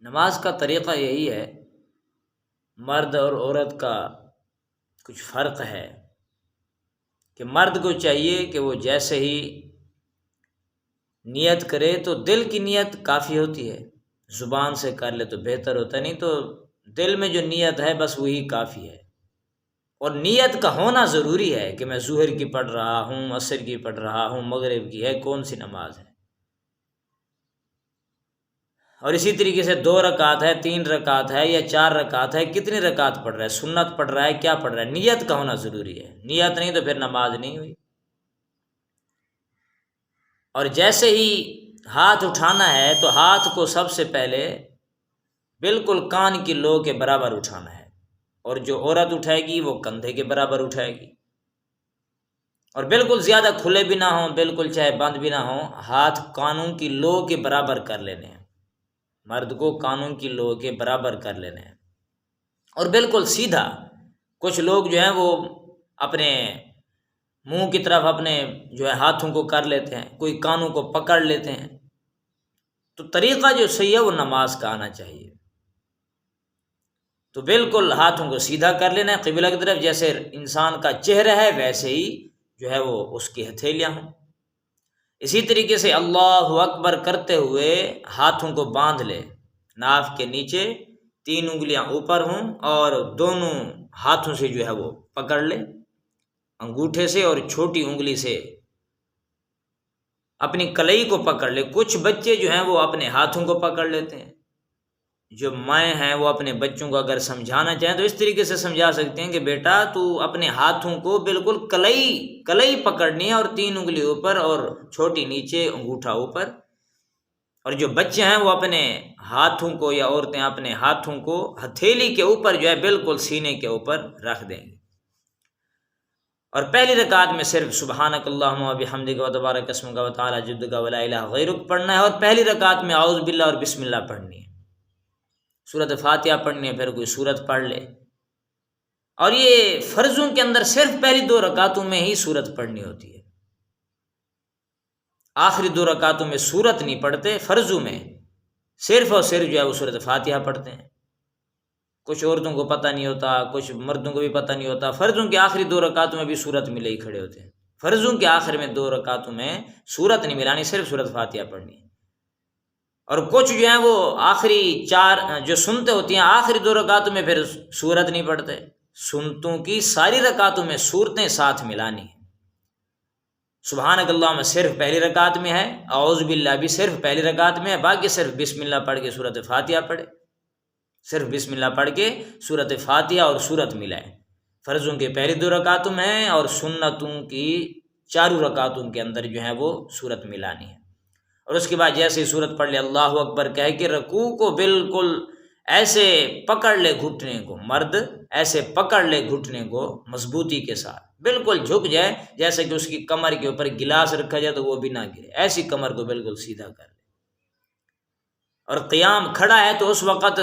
نماز کا طریقہ یہی ہے، مرد اور عورت کا کچھ فرق ہے کہ مرد کو چاہیے کہ وہ جیسے ہی نیت کرے تو دل کی نیت کافی ہوتی ہے، زبان سے کر لے تو بہتر ہوتا ہے، نہیں تو دل میں جو نیت ہے بس وہی کافی ہے۔ اور نیت کا ہونا ضروری ہے کہ میں ظہر کی پڑھ رہا ہوں، عصر کی پڑھ رہا ہوں، مغرب کی ہے، کون سی نماز ہے۔ اور اسی طریقے سے 2 رکعت ہے، 3 رکعت ہے یا 4 رکعت ہے، کتنی رکعت پڑھ رہا ہے، سنت پڑھ رہا ہے، کیا پڑھ رہا ہے، نیت کا ہونا ضروری ہے۔ نیت نہیں تو پھر نماز نہیں ہوئی۔ اور جیسے ہی ہاتھ اٹھانا ہے تو ہاتھ کو سب سے پہلے بالکل کان کی لو کے برابر اٹھانا ہے، اور جو عورت اٹھائے گی وہ کندھے کے برابر اٹھائے گی، اور بالکل زیادہ کھلے بھی نہ ہوں، بالکل چاہے بند بھی نہ ہوں، ہاتھ کانوں کی لو کے برابر کر لینے ہیں، مرد کو کانوں کی لو کے برابر کر لینے ہیں، اور بالکل سیدھا۔ کچھ لوگ جو ہیں وہ اپنے منہ کی طرف اپنے جو ہے ہاتھوں کو کر لیتے ہیں، کوئی کانوں کو پکڑ لیتے ہیں، تو طریقہ جو صحیح ہے وہ نماز کا آنا چاہیے۔ تو بالکل ہاتھوں کو سیدھا کر لینا ہے قبلہ کی طرف، جیسے انسان کا چہرہ ہے ویسے ہی جو ہے وہ اس کی ہتھیلیاں ہوں۔ اسی طریقے سے اللہ اکبر کرتے ہوئے ہاتھوں کو باندھ لے، ناف کے نیچے 3 انگلیاں اوپر ہوں، اور دونوں ہاتھوں سے جو ہے وہ پکڑ لے، انگوٹھے سے اور چھوٹی انگلی سے اپنی کلئی کو پکڑ لے۔ کچھ بچے جو ہیں وہ اپنے ہاتھوں کو پکڑ لیتے ہیں، جو مائیں ہیں وہ اپنے بچوں کو اگر سمجھانا چاہیں تو اس طریقے سے سمجھا سکتے ہیں کہ بیٹا تو اپنے ہاتھوں کو بالکل کلئی پکڑنی ہے، اور 3 انگلی اوپر اور چھوٹی نیچے، انگوٹھا اوپر۔ اور جو بچے ہیں وہ اپنے ہاتھوں کو، یا عورتیں اپنے ہاتھوں کو ہتھیلی کے اوپر جو ہے بالکل سینے کے اوپر رکھ دیں گے۔ اور پہلی رکعت میں صرف سبحانک اللہم و بحمدک و تبارک اسمک و تعالی جدک و لا الہ غیرک پڑھنا ہے، اور پہلی رکعت میں اعوذ باللہ اور بسم اللہ پڑھنی ہے، سورۃ فاتحہ پڑھنی ہے، پھر کوئی سورت پڑھ لے۔ اور یہ فرضوں کے اندر صرف پہلی 2 رکعتوں میں ہی سورت پڑھنی ہوتی ہے، آخری 2 رکعتوں میں سورت نہیں پڑھتے، فرضوں میں صرف اور صرف جو ہے وہ سورۃ فاتحہ پڑھتے ہیں۔ کچھ عورتوں کو پتہ نہیں ہوتا، کچھ مردوں کو بھی پتہ نہیں ہوتا، فرضوں کے آخری 2 رکعتوں میں بھی سورت ملے ہی کھڑے ہوتے ہیں، فرضوں کے آخر میں 2 رکعتوں میں سورت نہیں ملانی، صرف سورۃ فاتحہ پڑھنی ہے۔ اور کچھ جو ہیں وہ آخری 4 جو سنتے ہوتی ہیں آخری 2 رکعتوں میں پھر سورت نہیں پڑھتے، سنتوں کی ساری رکعتوں میں سورتیں ساتھ ملانی ہیں۔ سبحانک اللہم صرف پہلی رکعت میں ہے، اعوذ باللہ بھی صرف پہلی رکعت میں ہے، باقی صرف بسم اللہ پڑھ کے سورۃ فاتحہ پڑھے، صرف بسم اللہ پڑھ کے سورۃ فاتحہ اور سورت ملائے۔ فرضوں کے پہلی 2 رکعتوں میں اور سنتوں کی 4 رکعتوں کے اندر جو ہے وہ سورت ملانی ہے۔ اور اس کے بعد جیسے ہی سورت پڑھ لے اللہ اکبر کہہ کے رکوع کو بالکل ایسے پکڑ لے گھٹنے کو، مرد ایسے پکڑ لے گھٹنے کو مضبوطی کے ساتھ، بالکل جھک جائے، جیسے کہ اس کی کمر کے اوپر گلاس رکھا جائے تو وہ بھی نہ گرے، ایسی کمر کو بالکل سیدھا کر لے۔ اور قیام کھڑا ہے تو اس وقت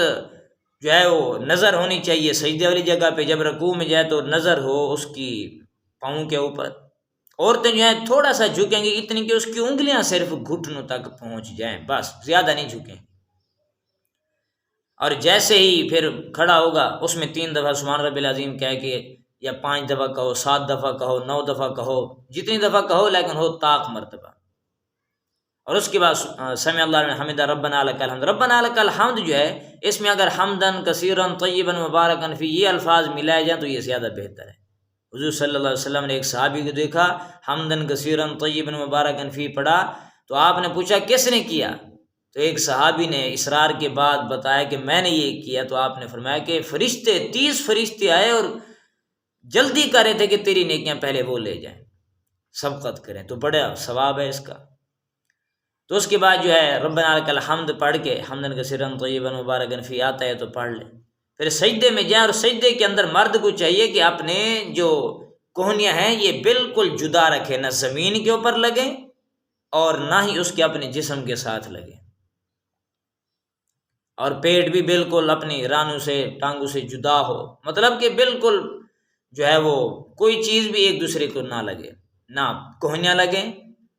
جو ہے وہ نظر ہونی چاہیے سجدے والی جگہ پہ، جب رکوع میں جائے تو نظر ہو اس کی پاؤں کے اوپر۔ عورتیں جو ہیں تھوڑا سا جھکیں گی، اتنی کہ اس کی انگلیاں صرف گھٹنوں تک پہنچ جائیں، بس زیادہ نہیں جھکیں۔ اور جیسے ہی پھر کھڑا ہوگا اس میں 3 دفعہ سبحان رب العظیم کہہ کے، یا 5 دفعہ کہو، 7 دفعہ کہو، 9 دفعہ کہو، جتنی دفعہ کہو لیکن ہو طاق مرتبہ۔ اور اس کے بعد سمع اللہ لمن حمدہ ربنا لک الحمد۔ ربنا لک الحمد جو ہے اس میں اگر حمدن کثیرن طیبا مبارکن فی یہ الفاظ ملائے جائیں تو یہ زیادہ بہتر ہے۔ حضور صلی اللہ علیہ وسلم نے ایک صحابی کو دیکھا حمدن کثیرن طیبا مبارکن فی پڑھا، تو آپ نے پوچھا کس نے کیا؟ تو ایک صحابی نے اصرار کے بعد بتایا کہ میں نے یہ کیا، تو آپ نے فرمایا کہ 30 فرشتے آئے اور جلدی کر رہے تھے کہ تیری نیکیاں پہلے وہ لے جائیں، سبقت کریں، تو بڑا ثواب ہے اس کا۔ تو اس کے بعد جو ہے ربنا لک الحمد پڑھ کے حمدن کثیرا طیبا مبارکا فی آتا ہے تو پڑھ لیں، پھر سجدے میں جائیں، اور سجدے کے اندر مرد کو چاہیے کہ اپنے جو کوہنیاں ہیں یہ بالکل جدا رکھے، نہ زمین کے اوپر لگیں اور نہ ہی اس کے اپنے جسم کے ساتھ لگیں، اور پیٹ بھی بالکل اپنی رانوں سے ٹانگوں سے جدا ہو، مطلب کہ بالکل جو ہے وہ کوئی چیز بھی ایک دوسرے کو نہ لگے، نہ کوہنیاں لگیں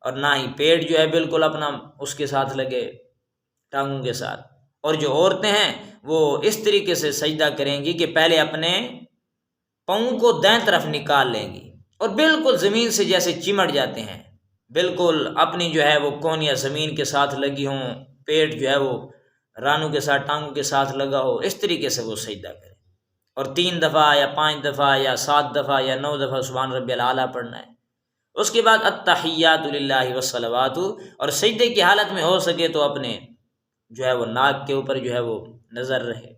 اور نہ ہی پیٹ جو ہے بالکل اپنا اس کے ساتھ لگے ٹانگوں کے ساتھ، اور جو عورتیں ہیں وہ اس طریقے سے سجدہ کریں گی کہ پہلے اپنے پاؤں کو دائیں طرف نکال لیں گی اور بالکل زمین سے جیسے چمٹ جاتے ہیں، بالکل اپنی جو ہے وہ کونیاں زمین کے ساتھ لگی ہوں، پیٹ جو ہے وہ رانوں کے ساتھ ٹانگوں کے ساتھ لگا ہو، اس طریقے سے وہ سجدہ کرے، اور 3 دفعہ یا 5 دفعہ یا 7 دفعہ یا 9 دفعہ سبحان ربی الاعلیٰ پڑھنا ہے۔ اس کے بعد التحیات للہ والصلوات، اور سجدے کی حالت میں ہو سکے تو اپنے جو ہے وہ ناک کے اوپر جو ہے وہ نظر رہے۔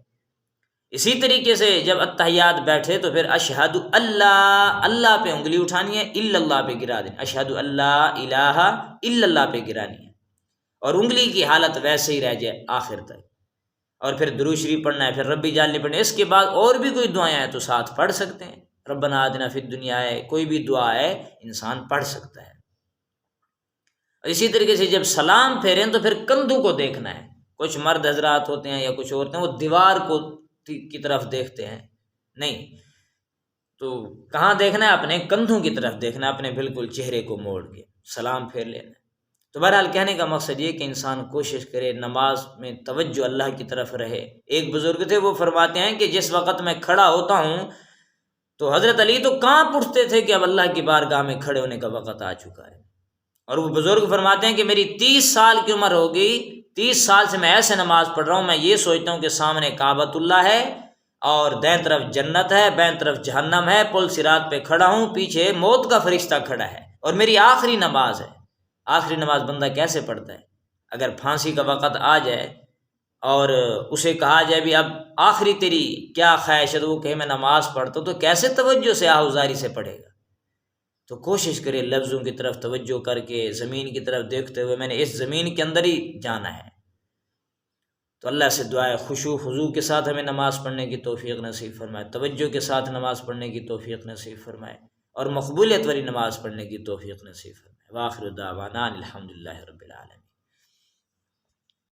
اسی طریقے سے جب التحیات بیٹھے تو پھر اشہد اللہ، اللہ پہ انگلی اٹھانی ہے، الا اللہ پہ گرا دیں، اشہد اللہ الہ الا اللہ پہ گرانی ہے، اور انگلی کی حالت ویسے ہی رہ جائے آخر تک، اور پھر درود شریف پڑھنا ہے، پھر ربی جعلنی پڑھنا ہے۔ اس کے بعد اور بھی کوئی دعائیں ہیں تو ساتھ پڑھ سکتے ہیں، ربنا آتنا فی الدنیا ہے، کوئی بھی دعا ہے انسان پڑھ سکتا ہے۔ اسی طریقے سے جب سلام پھیریں تو پھر کندھوں کو دیکھنا ہے۔ کچھ مرد حضرات ہوتے ہیں یا کچھ عورتیں وہ دیوار کو کی طرف دیکھتے ہیں، نہیں، تو کہاں دیکھنا ہے؟ اپنے کندھوں کی طرف دیکھنا ہے، اپنے بالکل چہرے کو موڑ کے سلام پھیر لینا ہے۔ تو بہرحال کہنے کا مقصد یہ کہ انسان کوشش کرے نماز میں توجہ اللہ کی طرف رہے۔ ایک بزرگ تھے، وہ فرماتے ہیں کہ جس وقت میں کھڑا ہوتا ہوں تو حضرت علی تو کانپ اٹھتے تھے کہ اب اللہ کی بارگاہ میں کھڑے ہونے کا وقت آ چکا ہے، اور وہ بزرگ فرماتے ہیں کہ میری 30 سال کی عمر ہوگی، 30 سال سے میں ایسے نماز پڑھ رہا ہوں، میں یہ سوچتا ہوں کہ سامنے کعبۃ اللہ ہے اور دائیں طرف جنت ہے، بائیں طرف جہنم ہے، پل صراط پہ کھڑا ہوں، پیچھے موت کا فرشتہ کھڑا ہے، اور میری آخری نماز ہے۔ آخری نماز بندہ کیسے پڑھتا ہے؟ اگر پھانسی کا وقت آ جائے اور اسے کہا جائے بھی اب آخری تیری کیا خواہش ہے، تو وہ کہے میں نماز پڑھتا ہوں، تو کیسے توجہ سے آہوزاری سے پڑھے گا؟ تو کوشش کرے لفظوں کی طرف توجہ کر کے زمین کی طرف دیکھتے ہوئے میں نے اس زمین کے اندر ہی جانا ہے۔ تو اللہ سے دعا ہے خشوع خضوع کے ساتھ ہمیں نماز پڑھنے کی توفیق نصیب فرمائے، توجہ کے ساتھ نماز پڑھنے کی توفیق نصیب فرمائے، اور مقبولیت والی نماز پڑھنے کی توفیق نصیب فرمائے۔ وآخر دعوانا الحمدللہ رب العالمین۔